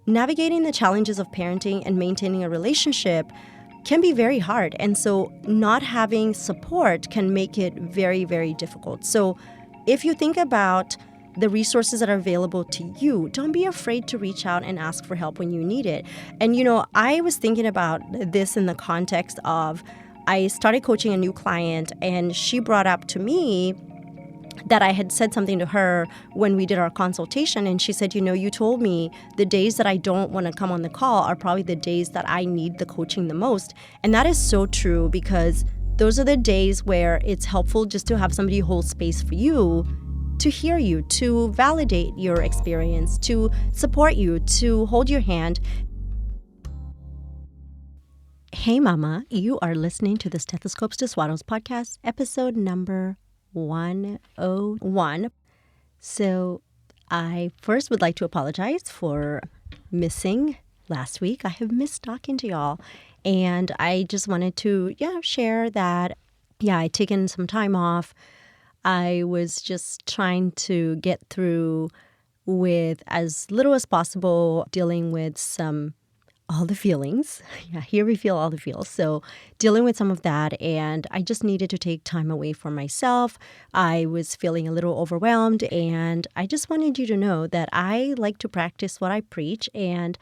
navigating the challenges of parenting and maintaining a relationship can be very hard. And so not having support can make it very, very difficult. So if you think about the resources that are available to you, don't be afraid to reach out and ask for help when you need it. And, I was thinking about this in the context of I started coaching a new client, and she brought up to me that I had said something to her when we did our consultation. And she said, you told me the days that I don't want to come on the call are probably the days that I need the coaching the most. And that is so true, because those are the days where it's helpful just to have somebody hold space for you, to hear you, to validate your experience, to support you, to hold your hand. Hey, Mama, you are listening to the Stethoscopes to Swaddles podcast, episode number 101. So I first would like to apologize for missing last week. I have missed talking to y'all. And I just wanted to, share that, I'd taken some time off. I was just trying to get through with as little as possible, dealing with all the feelings. Here we feel all the feels. So dealing with some of that, and I just needed to take time away for myself. I was feeling a little overwhelmed, and I just wanted you to know that I like to practice what I preach, and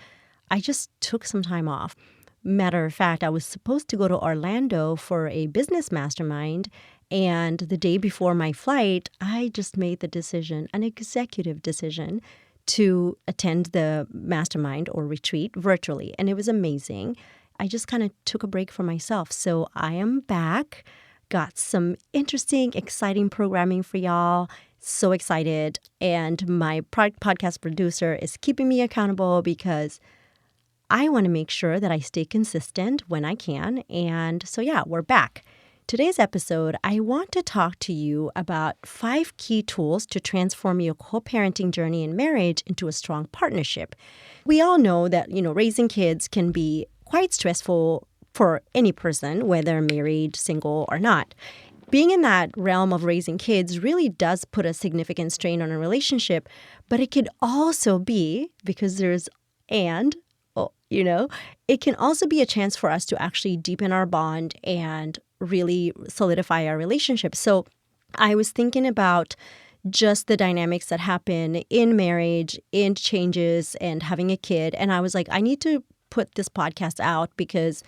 I just took some time off. Matter of fact, I was supposed to go to Orlando for a business mastermind, and the day before my flight, I just made the decision, an executive decision, to attend the mastermind or retreat virtually. And it was amazing. I just kind of took a break for myself. So I am back, got some interesting, exciting programming for y'all. So excited. And my podcast producer is keeping me accountable, because I want to make sure that I stay consistent when I can. And so, we're back. Today's episode, I want to talk to you about 5 key tools to transform your co-parenting journey in marriage into a strong partnership. We all know that, raising kids can be quite stressful for any person, whether married, single, or not. Being in that realm of raising kids really does put a significant strain on a relationship, but it could also be, because there's it can also be a chance for us to actually deepen our bond and really solidify our relationship. So I was thinking about just the dynamics that happen in marriage, in changes, and having a kid. And I was like, I need to put this podcast out, because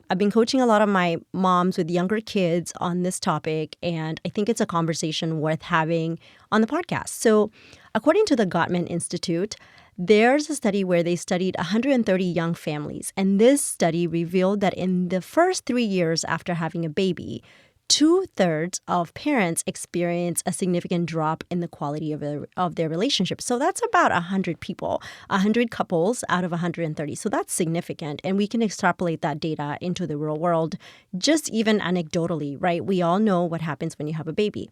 I've been coaching a lot of my moms with younger kids on this topic, and I think it's a conversation worth having on the podcast. So according to the Gottman Institute, there's a study where they studied 130 young families, and this study revealed that in the first 3 years after having a baby, 2/3 of parents experience a significant drop in the quality of their relationship. So that's about 100 people, 100 couples out of 130. So that's significant, and we can extrapolate that data into the real world, just even anecdotally, right? We all know what happens when you have a baby.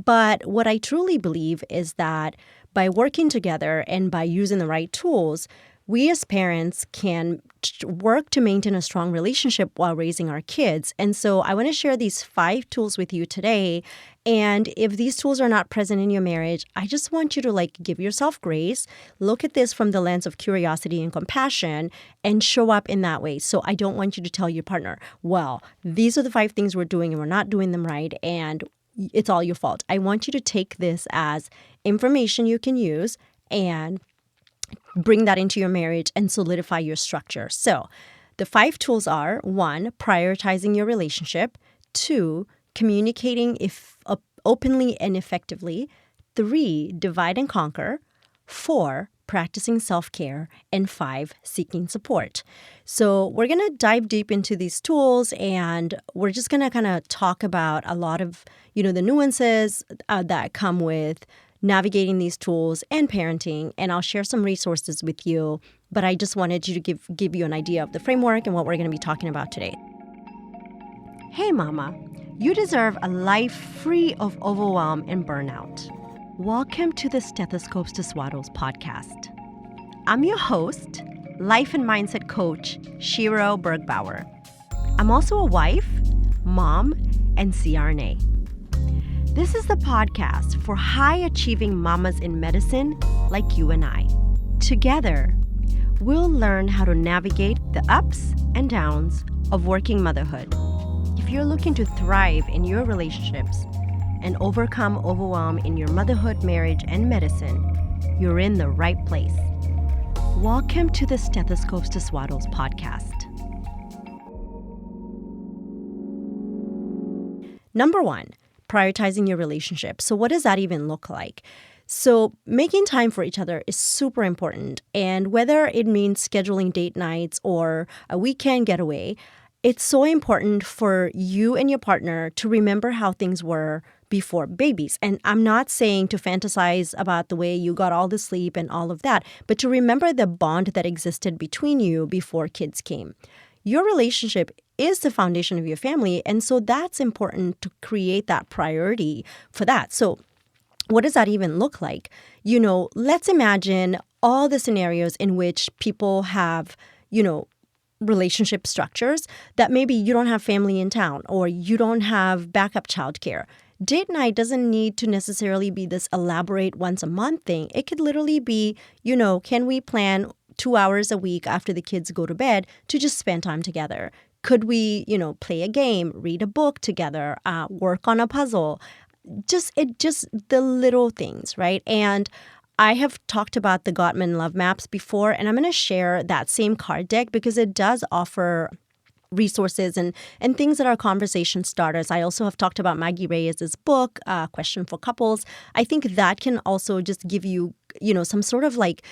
But what I truly believe is that by working together and by using the right tools, we as parents can work to maintain a strong relationship while raising our kids. And so I want to share these 5 tools with you today. And if these tools are not present in your marriage, I just want you to give yourself grace, look at this from the lens of curiosity and compassion, and show up in that way. So I don't want you to tell your partner, well, these are the 5 things we're doing and we're not doing them right, and it's all your fault. I want you to take this as information you can use and bring that into your marriage and solidify your structure. So the 5 tools are: 1, prioritizing your relationship; 2, communicating openly and effectively; 3, divide and conquer; 4, practicing self-care; and 5, seeking support. So we're going to dive deep into these tools, and we're just going to kind of talk about a lot of, the nuances that come with navigating these tools and parenting, and I'll share some resources with you, but I just wanted you to give you an idea of the framework and what we're going to be talking about today. Hey, Mama, you deserve a life free of overwhelm and burnout. Welcome to the Stethoscopes to Swaddles podcast. I'm your host, life and mindset coach, Shiro Bergbauer. I'm also a wife, mom, and CRNA. This is the podcast for high-achieving mamas in medicine like you and I. Together, we'll learn how to navigate the ups and downs of working motherhood. If you're looking to thrive in your relationships and overcome overwhelm in your motherhood, marriage, and medicine, you're in the right place. Welcome to the Stethoscopes to Swaddles podcast. Number one, prioritizing your relationship. So what does that even look like? So making time for each other is super important. And whether it means scheduling date nights or a weekend getaway, it's so important for you and your partner to remember how things were before babies. And I'm not saying to fantasize about the way you got all the sleep and all of that, but to remember the bond that existed between you before kids came. Your relationship is the foundation of your family, and so that's important to create that priority for that. So what does that even look like? Let's imagine all the scenarios in which people have, relationship structures that maybe you don't have family in town or you don't have backup childcare. Date night doesn't need to necessarily be this elaborate once a month thing. It could literally be, can we plan 2 hours a week after the kids go to bed to just spend time together? Could we, play a game, read a book together, work on a puzzle? Just the little things, right? And I have talked about the Gottman Love Maps before, and I'm going to share that same card deck because it does offer resources and things that are conversation starters. I also have talked about Maggie Reyes' book, Question for Couples. I think that can also just give you, some sort of like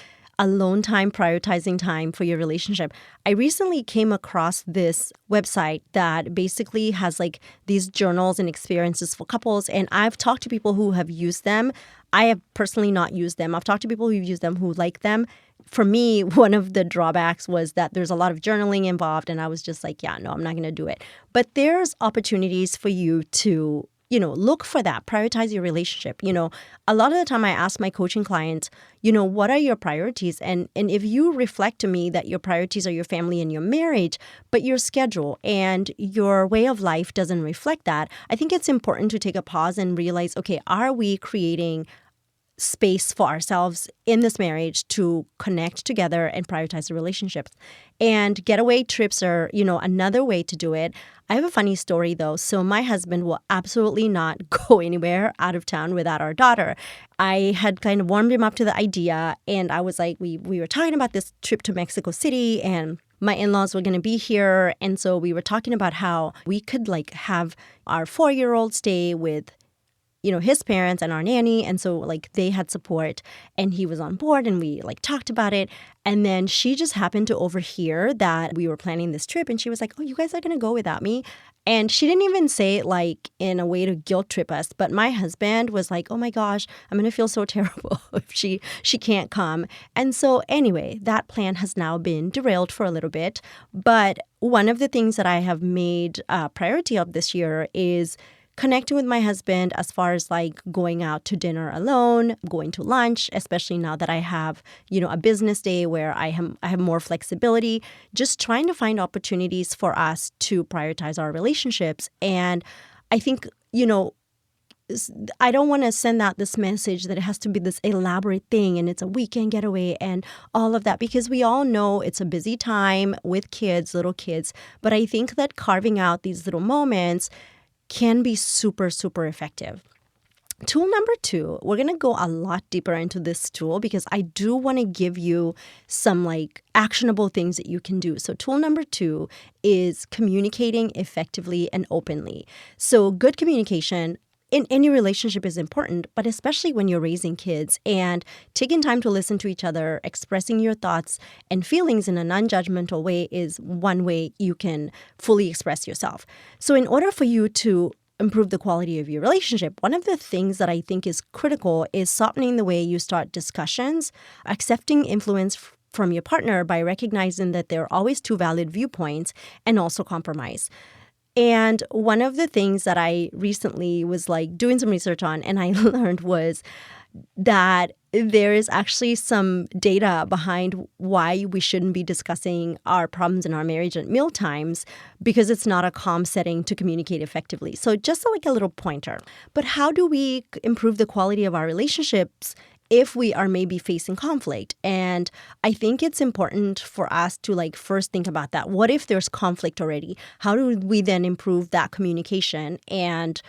alone time, prioritizing time for your relationship. I recently came across this website that basically has like these journals and experiences for couples. And I've talked to people who have used them. I have personally not used them. I've talked to people who've used them who like them. For me, one of the drawbacks was that there's a lot of journaling involved. And I was just like, I'm not going to do it. But there's opportunities for you to look for that, prioritize your relationship. A lot of the time I ask my coaching clients, what are your priorities? And if you reflect to me that your priorities are your family and your marriage, but your schedule and your way of life doesn't reflect that, I think it's important to take a pause and realize, okay, are we creating space for ourselves in this marriage to connect together and prioritize the relationships? And getaway trips are, another way to do it. I have a funny story though. So my husband will absolutely not go anywhere out of town without our daughter. I had kind of warmed him up to the idea, and I was like, we were talking about this trip to Mexico City, and my in-laws were going to be here. And so we were talking about how we could like have our 4-year-old stay with his parents and our nanny. And so like they had support, and he was on board, and we like talked about it. And then she just happened to overhear that we were planning this trip, and she was like, oh, you guys are going to go without me? And she didn't even say it like in a way to guilt trip us. But my husband was like, oh my gosh, I'm going to feel so terrible if she can't come. And so anyway, that plan has now been derailed for a little bit. But one of the things that I have made a priority of this year is connecting with my husband as far as like going out to dinner alone, going to lunch, especially now that I have, a business day where I have more flexibility, just trying to find opportunities for us to prioritize our relationships. And I think, I don't want to send out this message that it has to be this elaborate thing and it's a weekend getaway and all of that, because we all know it's a busy time with kids, little kids. But I think that carving out these little moments can be super, super effective. Tool number 2, we're going to go a lot deeper into this tool because I do want to give you some like actionable things that you can do. So tool number 2 is communicating effectively and openly. So good communication in any relationship is important, but especially when you're raising kids, and taking time to listen to each other, expressing your thoughts and feelings in a non-judgmental way is one way you can fully express yourself. So in order for you to improve the quality of your relationship, one of the things that I think is critical is softening the way you start discussions, accepting influence from your partner by recognizing that there are always 2 valid viewpoints, and also compromise. And one of the things that I recently was like doing some research on and I learned was that there is actually some data behind why we shouldn't be discussing our problems in our marriage at meal times, because it's not a calm setting to communicate effectively. So just like a little pointer. But how do we improve the quality of our relationships if we are maybe facing conflict. And I think it's important for us to like first think about that. What if there's conflict already? How do we then improve that communication and,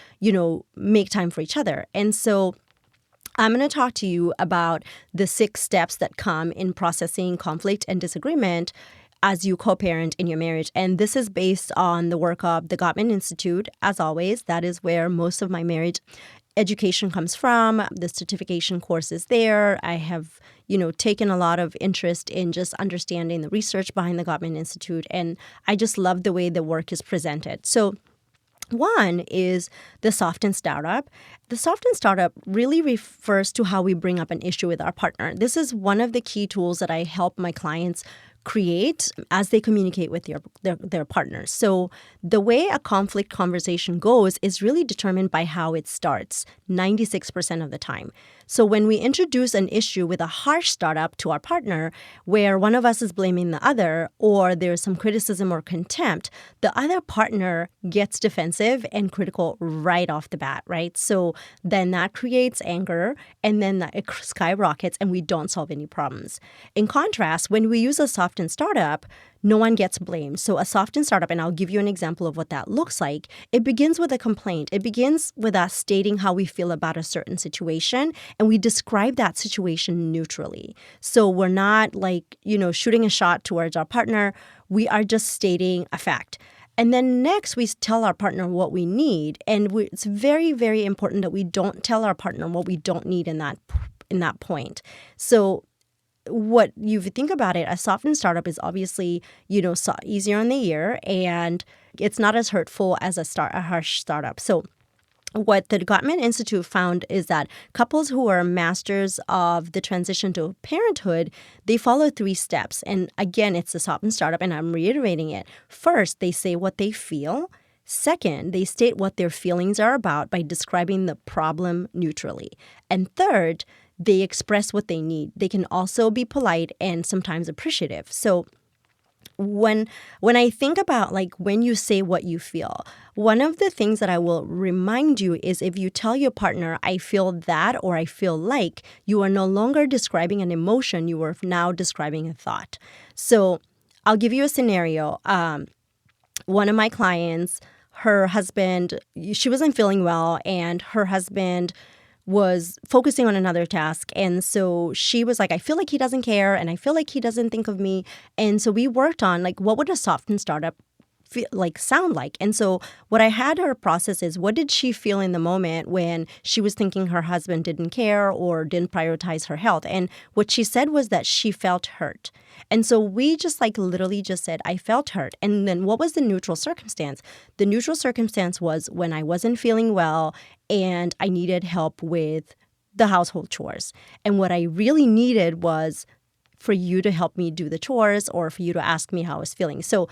make time for each other? And so I'm going to talk to you about the 6 steps that come in processing conflict and disagreement as you co-parent in your marriage. And this is based on the work of the Gottman Institute. As always, that is where most of my marriage education comes from. The certification course is there. I have, taken a lot of interest in just understanding the research behind the Gottman Institute. And I just love the way the work is presented. So one is the Soften Startup. The Soften Startup really refers to how we bring up an issue with our partner. This is one of the key tools that I help my clients create as they communicate with their partners. So the way a conflict conversation goes is really determined by how it starts 96% of the time. So when we introduce an issue with a harsh startup to our partner, where one of us is blaming the other, or there's some criticism or contempt, the other partner gets defensive and critical right off the bat, right? So then that creates anger, and then it skyrockets, and we don't solve any problems. In contrast, when we use a Soften Startup, no one gets blamed. So a Soften Startup, and I'll give you an example of what that looks like. It begins with a complaint. It begins with us stating how we feel about a certain situation, and we describe that situation neutrally. So we're not shooting a shot towards our partner. We are just stating a fact. And then next, we tell our partner what we need. And it's very, very important that we don't tell our partner what we don't need in that point. So what you think about it, a Soften Startup is obviously, easier on the ear, and it's not as hurtful as a harsh startup. So what the Gottman Institute found is that couples who are masters of the transition to parenthood, they follow 3 steps. And again, it's the Soften Startup, and I'm reiterating it. First, they say what they feel. Second, they state what their feelings are about by describing the problem neutrally. And third, they express what they need. They can also be polite and sometimes appreciative. So when I think about when you say what you feel, one of the things that I will remind you is if you tell your partner, I feel that or I feel like, you are no longer describing an emotion, you are now describing a thought. So I'll give you a scenario. One of my clients, her husband, she wasn't feeling well, and her husband was focusing on another task. And so she was like, I feel like he doesn't care, and I feel like he doesn't think of me. And so we worked on what would a Soften Startup sound like. And so what I had her process is, what did she feel in the moment when she was thinking her husband didn't care or didn't prioritize her health? And what she said was that she felt hurt. And so we just literally just said, I felt hurt. And then what was the neutral circumstance? The neutral circumstance was when I wasn't feeling well and I needed help with the household chores. And what I really needed was for you to help me do the chores, or for you to ask me how I was feeling. So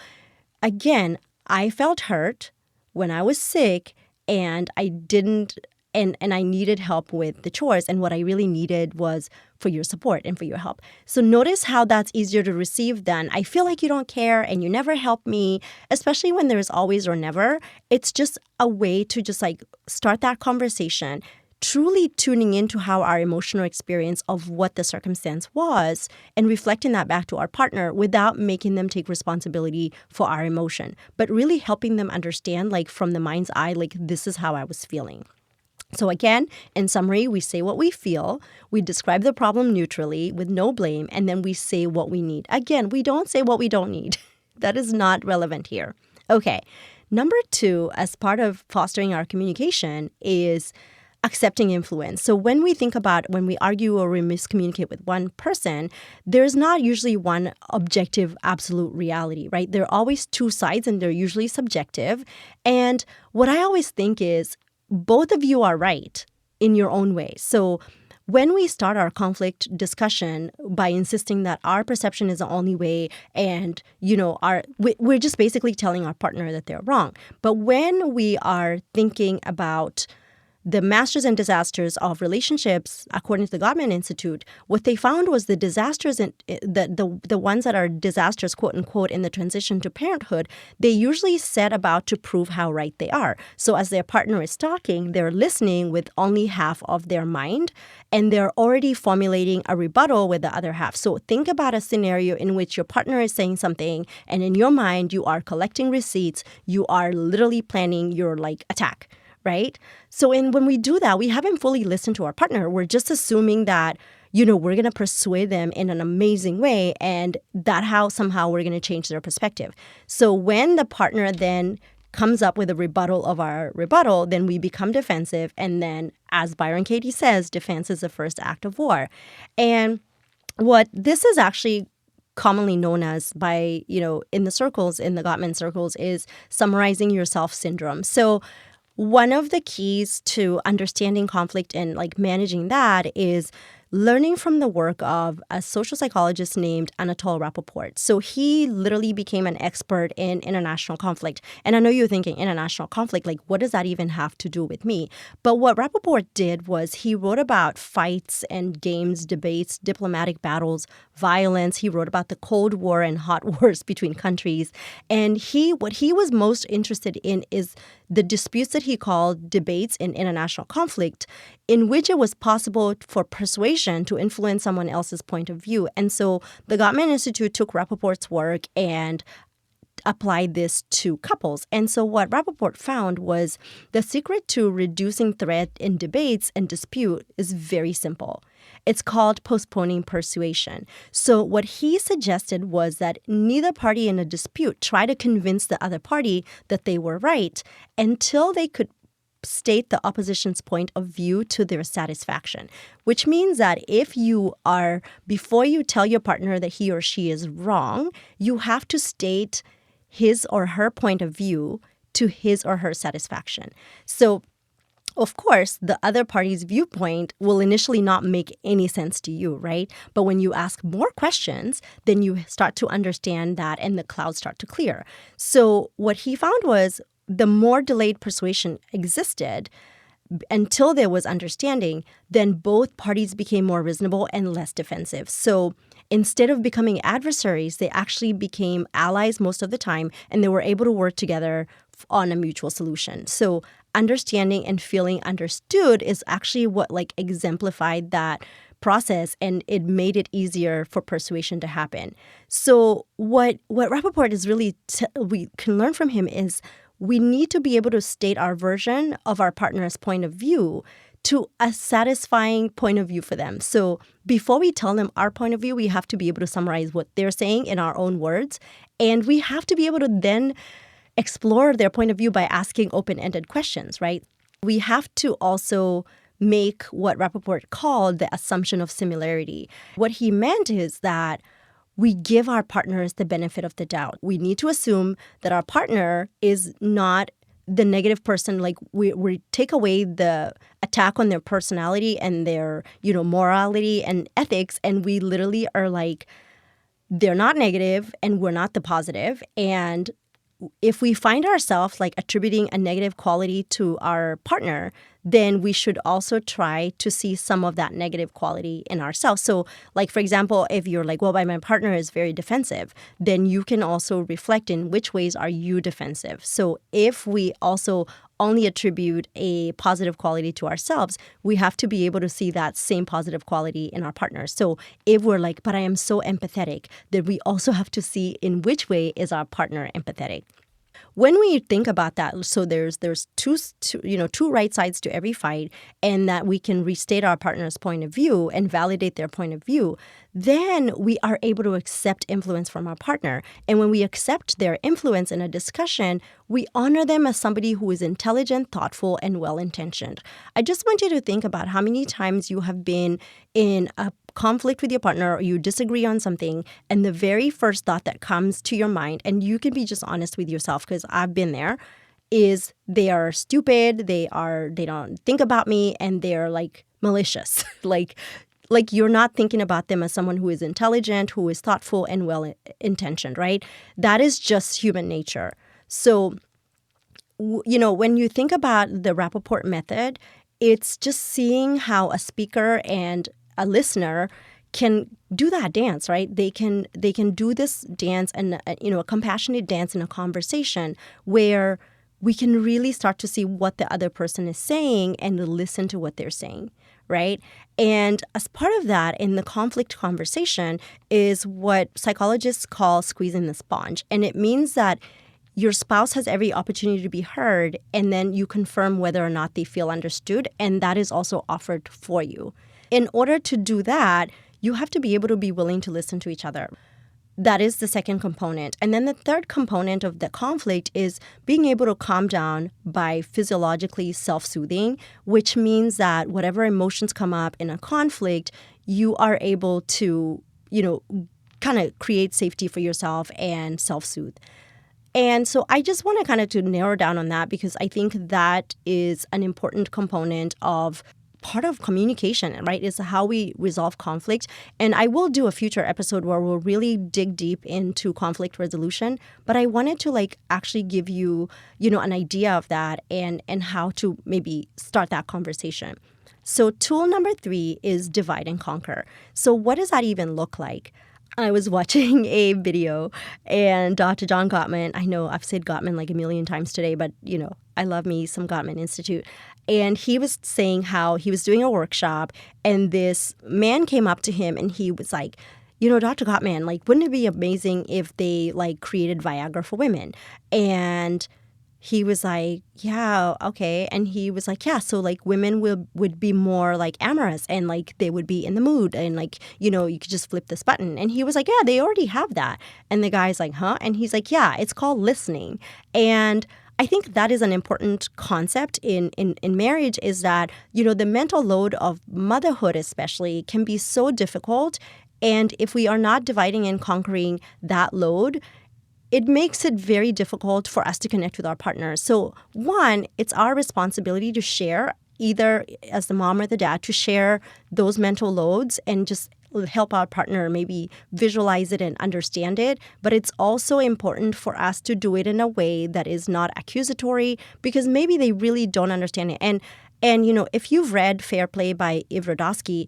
again, I felt hurt when I was sick, and I didn't, and I needed help with the chores. And what I really needed was for your support and for your help. So notice how that's easier to receive than, I feel like you don't care and you never help me, especially when there's always or never. It's just a way to just start that conversation, truly tuning into how our emotional experience of what the circumstance was and reflecting that back to our partner without making them take responsibility for our emotion, but really helping them understand from the mind's eye, this is how I was feeling. So again, in summary, we say what we feel, we describe the problem neutrally with no blame, and then we say what we need. Again, we don't say what we don't need. That is not relevant here. Okay, number 2, as part of fostering our communication, is accepting influence. So when we think about when we argue or we miscommunicate with one person, there's not usually one objective, absolute reality, right? There are always 2 sides, and they're usually subjective. And what I always think is, both of you are right in your own way. So when we start our conflict discussion by insisting that our perception is the only way, and we're just basically telling our partner that they're wrong. But when we are thinking about the masters and disasters of relationships, according to the Gottman Institute, what they found was the disasters and the ones that are disasters, quote unquote, in the transition to parenthood, they usually set about to prove how right they are. So as their partner is talking, they're listening with only half of their mind, and they're already formulating a rebuttal with the other half. So think about a scenario in which your partner is saying something, and in your mind, you are collecting receipts. You are literally planning your attack. Right? So when we do that, we haven't fully listened to our partner. We're just assuming that, we're going to persuade them in an amazing way, and that how somehow we're going to change their perspective. So when the partner then comes up with a rebuttal of our rebuttal, then we become defensive. And then, as Byron Katie says, defense is the first act of war. And what this is actually commonly known as by, in the Gottman circles, is summarizing yourself syndrome. So one of the keys to understanding conflict and managing that is learning from the work of a social psychologist named Anatol Rapoport. So he literally became an expert in international conflict. And I know you're thinking, international conflict, what does that even have to do with me? But what Rapoport did was he wrote about fights and games, debates, diplomatic battles, violence. He wrote about the Cold War and hot wars between countries. And what he was most interested in is the disputes that he called debates in international conflict, in which it was possible for persuasion to influence someone else's point of view. And so the Gottman Institute took Rapoport's work and applied this to couples. And so what Rapoport found was the secret to reducing threat in debates and dispute is very simple. It's called postponing persuasion. So what he suggested was that neither party in a dispute try to convince the other party that they were right until they could state the opposition's point of view to their satisfaction, which means that before you tell your partner that he or she is wrong, you have to state his or her point of view to his or her satisfaction. So, of course, the other party's viewpoint will initially not make any sense to you, right? But when you ask more questions, then you start to understand that and the clouds start to clear. So what he found was the more delayed persuasion existed until there was understanding, then both parties became more reasonable and less defensive. So instead of becoming adversaries, they actually became allies most of the time, and they were able to work together on a mutual solution. So understanding and feeling understood is actually what exemplified that process, and it made it easier for persuasion to happen. So what Rapoport is really we can learn from him is we need to be able to state our version of our partner's point of view to a satisfying point of view for them. So before we tell them our point of view, we have to be able to summarize what they're saying in our own words. And we have to be able to then explore their point of view by asking open-ended questions, right? We have to also make what Rapoport called the assumption of similarity. What he meant is that we give our partners the benefit of the doubt. We need to assume that our partner is not the negative person. We take away the attack on their personality and their, morality and ethics, and we literally are they're not negative and we're not the positive. And if we find ourselves attributing a negative quality to our partner, then we should also try to see some of that negative quality in ourselves. So, for example, if you're my partner is very defensive, then you can also reflect in which ways are you defensive. So if we also only attribute a positive quality to ourselves, we have to be able to see that same positive quality in our partners. So if we're but I am so empathetic, then we also have to see in which way is our partner empathetic. When we think about that, so there's two right sides to every fight, and that we can restate our partner's point of view and validate their point of view, then we are able to accept influence from our partner. And when we accept their influence in a discussion, we honor them as somebody who is intelligent, thoughtful, and well-intentioned. I just want you to think about how many times you have been in a conflict with your partner, or you disagree on something, and the very first thought that comes to your mind, and you can be just honest with yourself because I've been there, is they are stupid, they don't think about me, and they're malicious. You're not thinking about them as someone who is intelligent, who is thoughtful and well-intentioned, right? That is just human nature. So, when you think about the Rapoport method, it's just seeing how a speaker and a listener can do that dance, right? They can do this dance and a compassionate dance in a conversation where we can really start to see what the other person is saying and listen to what they're saying, right? And as part of that, in the conflict conversation is what psychologists call squeezing the sponge. And it means that your spouse has every opportunity to be heard, and then you confirm whether or not they feel understood, and that is also offered for you. In order to do that, you have to be able to be willing to listen to each other. That is the second component. And then the third component of the conflict is being able to calm down by physiologically self-soothing, which means that whatever emotions come up in a conflict, you are able to, kind of create safety for yourself and self-soothe. And so I just want to kind of to narrow down on that because I think that is an important component of part of communication, right? Is how we resolve conflict. And I will do a future episode where we'll really dig deep into conflict resolution. But I wanted to actually give you, an idea of that and how to maybe start that conversation. So tool number 3 is divide and conquer. So what does that even look like? I was watching a video and Dr. John Gottman, I know I've said Gottman like a million times today, but I love me some Gottman Institute. And he was saying how he was doing a workshop and this man came up to him and he was like, Dr. Gottman, wouldn't it be amazing if they created Viagra for women? And he was like, yeah, okay. And he was like, yeah, so women would be more amorous and they would be in the mood and you could just flip this button. And he was like, yeah, they already have that. And the guy's like, huh? And he's like, yeah, it's called listening. And I think that is an important concept in marriage is that, the mental load of motherhood especially can be so difficult. And if we are not dividing and conquering that load, it makes it very difficult for us to connect with our partners. So one, it's our responsibility to share, either as the mom or the dad, to share those mental loads and just help our partner maybe visualize it and understand it. But it's also important for us to do it in a way that is not accusatory because maybe they really don't understand it. And if you've read Fair Play by Eve Rodosky,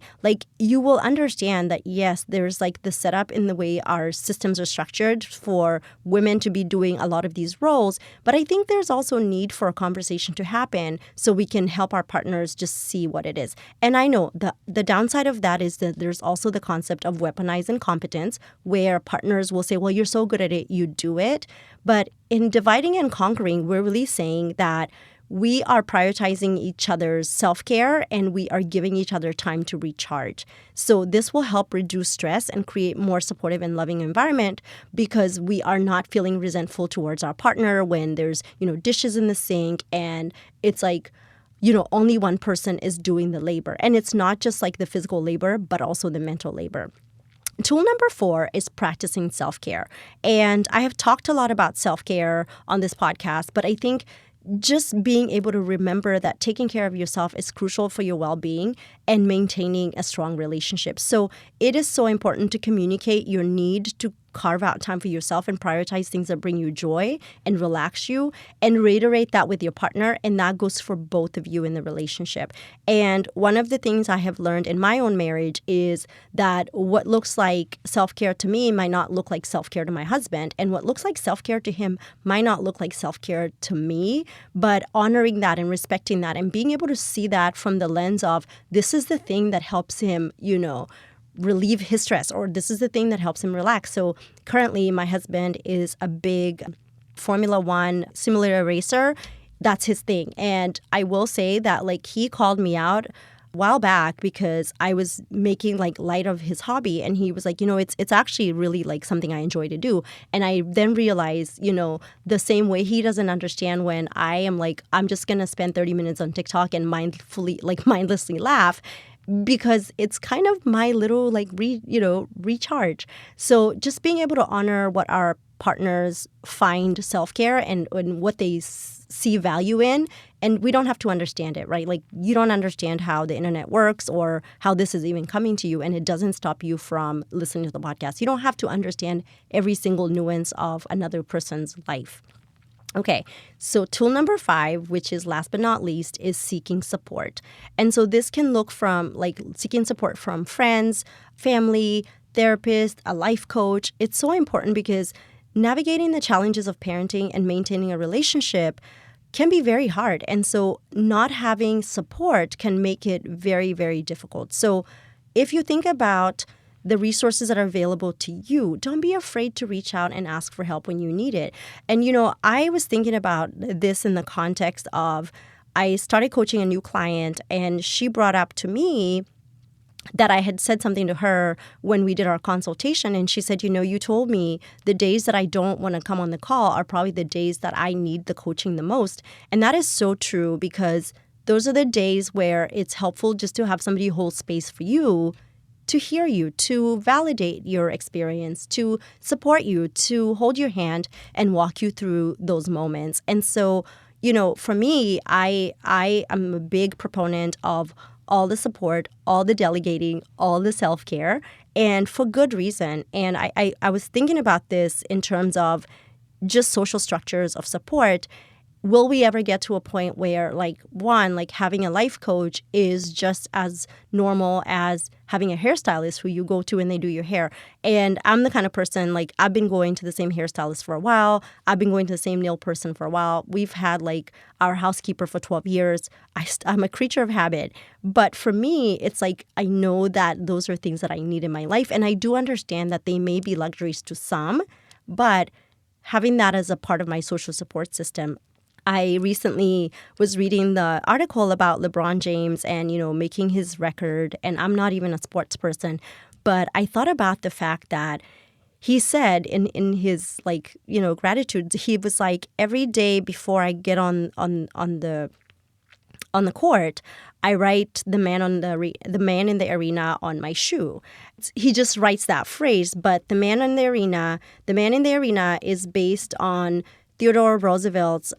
you will understand that, yes, there's the setup in the way our systems are structured for women to be doing a lot of these roles. But I think there's also a need for a conversation to happen so we can help our partners just see what it is. And I know the downside of that is that there's also the concept of weaponized incompetence where partners will say, well, you're so good at it, you do it. But in dividing and conquering, we're really saying that we are prioritizing each other's self-care and we are giving each other time to recharge. So this will help reduce stress and create more supportive and loving environment because we are not feeling resentful towards our partner when there's, dishes in the sink and it's only one person is doing the labor. And it's not just the physical labor, but also the mental labor. Tool number 4 is practicing self-care. And I have talked a lot about self-care on this podcast, but I think just being able to remember that taking care of yourself is crucial for your well-being and maintaining a strong relationship. So it is so important to communicate your need to carve out time for yourself and prioritize things that bring you joy and relax you and reiterate that with your partner. And that goes for both of you in the relationship. And one of the things I have learned in my own marriage is that what looks like self-care to me might not look like self-care to my husband. And what looks like self-care to him might not look like self-care to me. But honoring that and respecting that and being able to see that from the lens of this is the thing that helps him, relieve his stress, or this is the thing that helps him relax. So currently my husband is a big Formula One simulator racer. That's his thing. And I will say that he called me out a while back because I was making light of his hobby and he was like, it's actually really something I enjoy to do. And I then realized, the same way he doesn't understand when I am I'm just going to spend 30 minutes on TikTok and mindlessly laugh. Because it's kind of my little recharge. So just being able to honor what our partners find self-care and what they see value in, and we don't have to understand it, right? You don't understand how the internet works or how this is even coming to you, and it doesn't stop you from listening to the podcast. You don't have to understand every single nuance of another person's life. Okay, so tool number 5, which is last but not least, is seeking support. And so this can look from like seeking support from friends, family, therapist, a life coach. It's so important because navigating the challenges of parenting and maintaining a relationship can be very hard. And so not having support can make it very, very difficult. So if you think about the resources that are available to you, don't be afraid to reach out and ask for help when you need it. And, I was thinking about this in the context of I started coaching a new client, and she brought up to me that I had said something to her when we did our consultation. And she said, you told me the days that I don't want to come on the call are probably the days that I need the coaching the most. And that is so true, because those are the days where it's helpful just to have somebody hold space for you, to hear you, to validate your experience, to support you, to hold your hand and walk you through those moments. And so, for me, I am a big proponent of all the support, all the delegating, all the self-care, and for good reason. And I was thinking about this in terms of just social structures of support. Will we ever get to a point where, like having a life coach is just as normal as having a hairstylist who you go to and they do your hair? And I'm the kind of person, like, I've been going to the same hairstylist for a while. I've been going to the same nail person for a while. We've had, like, our housekeeper for 12 years. I'm a creature of habit. But for me, it's like I know that those are things that I need in my life. And I do understand that they may be luxuries to some, but having that as a part of my social support system. I recently was reading the article about LeBron James and, making his record. And I'm not even a sports person, but I thought about the fact that he said in his, gratitude, he was like, every day before I get on the court, I write the man in the arena on my shoe. He just writes that phrase, but the man in the arena is based on Theodore Roosevelt's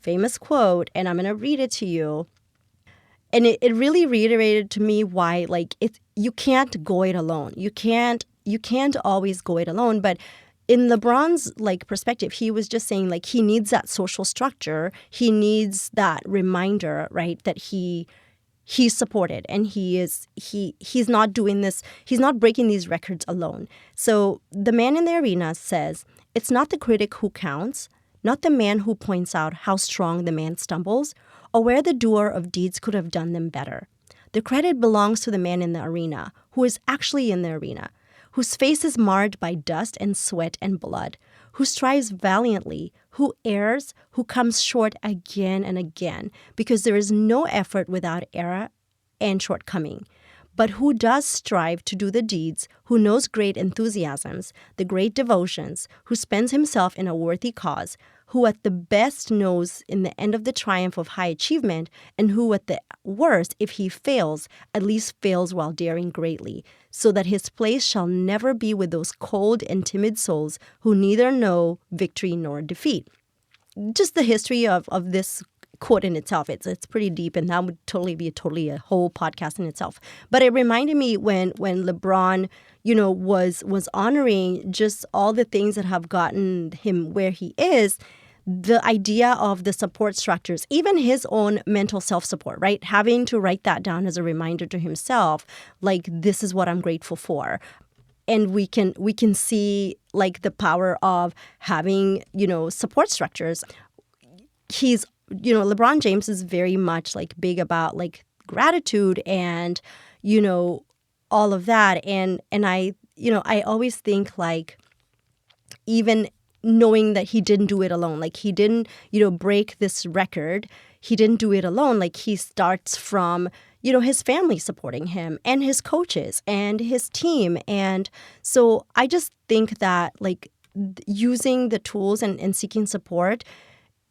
famous quote, and I'm going to read it to you. And it really reiterated to me why, you can't go it alone. You can't always go it alone. But in LeBron's perspective, he was just saying he needs that social structure. He needs that reminder, right, that he's supported, and he's not doing this. He's not breaking these records alone. So the man in the arena says, it's not the critic who counts, not the man who points out how strong the man stumbles, or where the doer of deeds could have done them better. The credit belongs to the man in the arena, who is actually in the arena, whose face is marred by dust and sweat and blood, who strives valiantly, who errs, who comes short again and again, because there is no effort without error and shortcoming, but who does strive to do the deeds, who knows great enthusiasms, the great devotions, who spends himself in a worthy cause, who at the best knows in the end of the triumph of high achievement, and who at the worst, if he fails, at least fails while daring greatly, so that his place shall never be with those cold and timid souls who neither know victory nor defeat. Just the history of this quote in itself, it's pretty deep, and that would totally be a whole podcast in itself. But it reminded me when LeBron, was honoring just all the things that have gotten him where he is, the idea of the support structures, even his own mental self-support, right? Having to write that down as a reminder to himself, this is what I'm grateful for. And we can see the power of having, support structures. LeBron James is very much big about gratitude and, all of that. And I always think even knowing that he didn't do it alone, he didn't, break this record. He didn't do it alone. He starts from, his family supporting him and his coaches and his team. And so I just think that using the tools and seeking support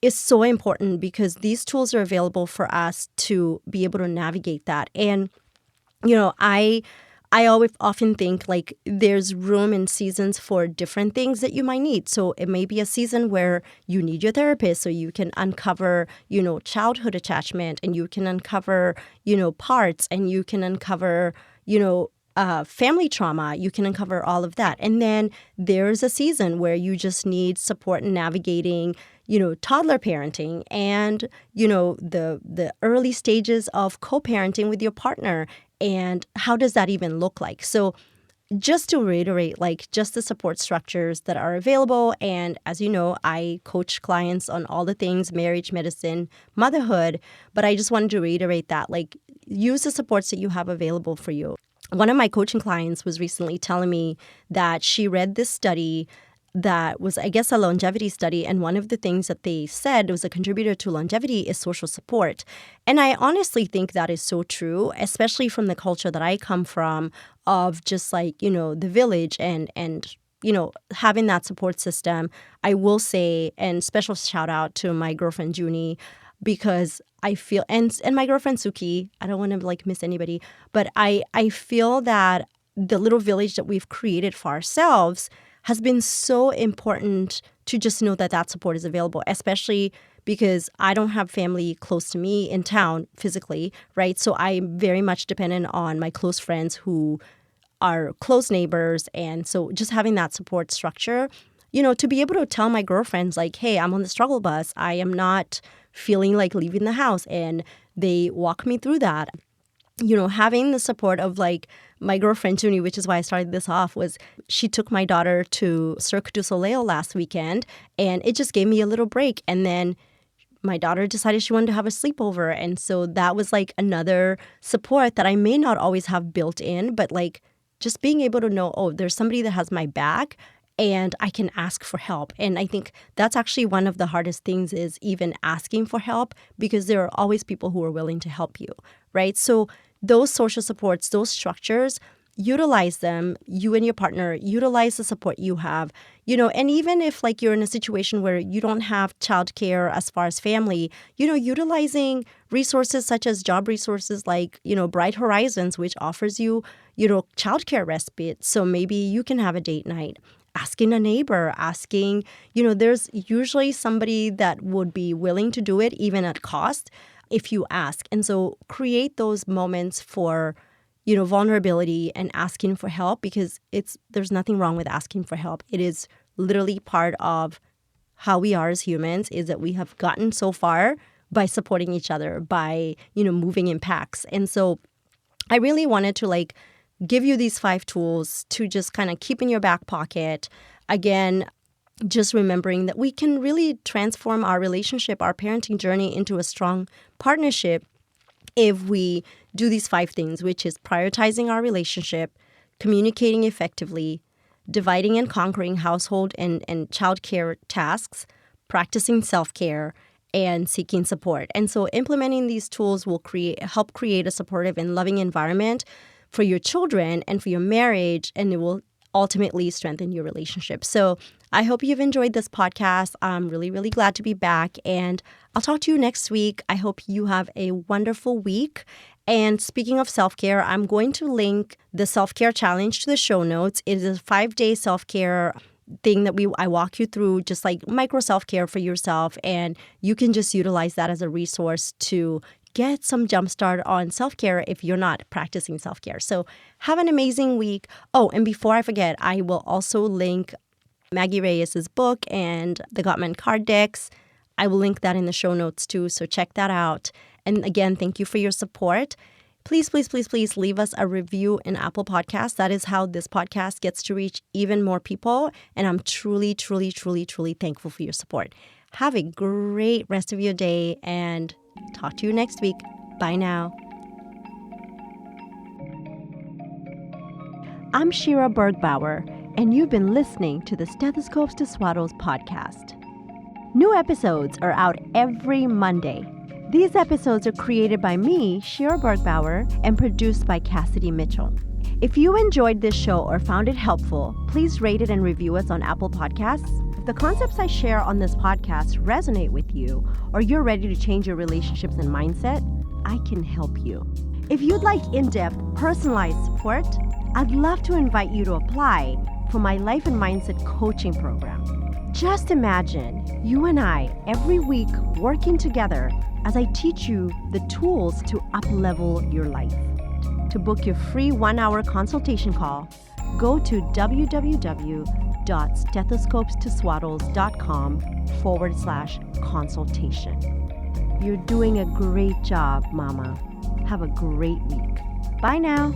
is so important, because these tools are available for us to be able to navigate that. And, I always often think there's room and seasons for different things that you might need. So it may be a season where you need your therapist so you can uncover, childhood attachment, and you can uncover, parts, and you can uncover, family trauma, you can uncover all of that. And then there's a season where you just need support in navigating, toddler parenting and, the early stages of co-parenting with your partner. And how does that even look like? So just to reiterate, just the support structures that are available. And as you know, I coach clients on all the things, marriage, medicine, motherhood. But I just wanted to reiterate that, use the supports that you have available for you. One of my coaching clients was recently telling me that she read this study that was, I guess, a longevity study. And one of the things that they said was a contributor to longevity is social support. And I honestly think that is so true, especially from the culture that I come from of just the village and having that support system. I will say, and special shout out to my girlfriend, Junie, because I feel, and my girlfriend Suki, I don't want to miss anybody, but I feel that the little village that we've created for ourselves has been so important to just know that support is available, especially because I don't have family close to me in town physically, right? So I'm very much dependent on my close friends who are close neighbors. And so just having that support structure, to be able to tell my girlfriends hey, I'm on the struggle bus. I am not feeling like leaving the house. And they walk me through that. Having the support of my girlfriend, Junie, which is why I started this off, was she took my daughter to Cirque du Soleil last weekend, and it just gave me a little break. And then my daughter decided she wanted to have a sleepover. And so that was another support that I may not always have built in, but just being able to know, oh, there's somebody that has my back and I can ask for help. And I think that's actually one of the hardest things is even asking for help, because there are always people who are willing to help you, right? So those social supports, those structures, utilize them, you and your partner, utilize the support you have, and even if you're in a situation where you don't have childcare as far as family, utilizing resources such as job resources Bright Horizons, which offers you, childcare respite. So maybe you can have a date night. Asking a neighbor, there's usually somebody that would be willing to do it even at cost if you ask. And so create those moments for, vulnerability and asking for help, because there's nothing wrong with asking for help. It is literally part of how we are as humans, is that we have gotten so far by supporting each other, by, moving in packs. And so I really wanted to give you these 5 tools to just kind of keep in your back pocket. Again, just remembering that we can really transform our relationship, our parenting journey into a strong partnership if we do these 5 things, which is prioritizing our relationship, communicating effectively, dividing and conquering household and childcare tasks, practicing self-care, and seeking support. And so implementing these tools will help create a supportive and loving environment for your children and for your marriage, and it will ultimately strengthen your relationship. So I hope you've enjoyed this podcast. I'm really, really glad to be back, and I'll talk to you next week. I hope you have a wonderful week. And speaking of self-care, I'm going to link the self-care challenge to the show notes. It is a 5-day self-care thing that I walk you through, just micro self-care for yourself, and you can just utilize that as a resource to get some jumpstart on self-care if you're not practicing self-care. So have an amazing week. Oh, and before I forget, I will also link Maggie Reyes's book and the Gottman card decks. I will link that in the show notes too, so check that out. And again, thank you for your support. Please, please, please, please leave us a review in Apple Podcasts. That is how this podcast gets to reach even more people. And I'm truly, truly, truly, truly thankful for your support. Have a great rest of your day and talk to you next week. Bye now. I'm Shira Bergbauer, and you've been listening to the Stethoscopes to Swaddles podcast. New episodes are out every Monday. These episodes are created by me, Shira Bergbauer, and produced by Cassidy Mitchell. If you enjoyed this show or found it helpful, please rate it and review us on Apple Podcasts. If the concepts I share on this podcast resonate with you, or you're ready to change your relationships and mindset, I can help you. If you'd like in-depth, personalized support, I'd love to invite you to apply for my Life and Mindset coaching program. Just imagine you and I every week working together as I teach you the tools to up-level your life. To book your free 1-hour consultation call, go to www.stethoscopestoswaddles.com/consultation. You're doing a great job, Mama. Have a great week. Bye now.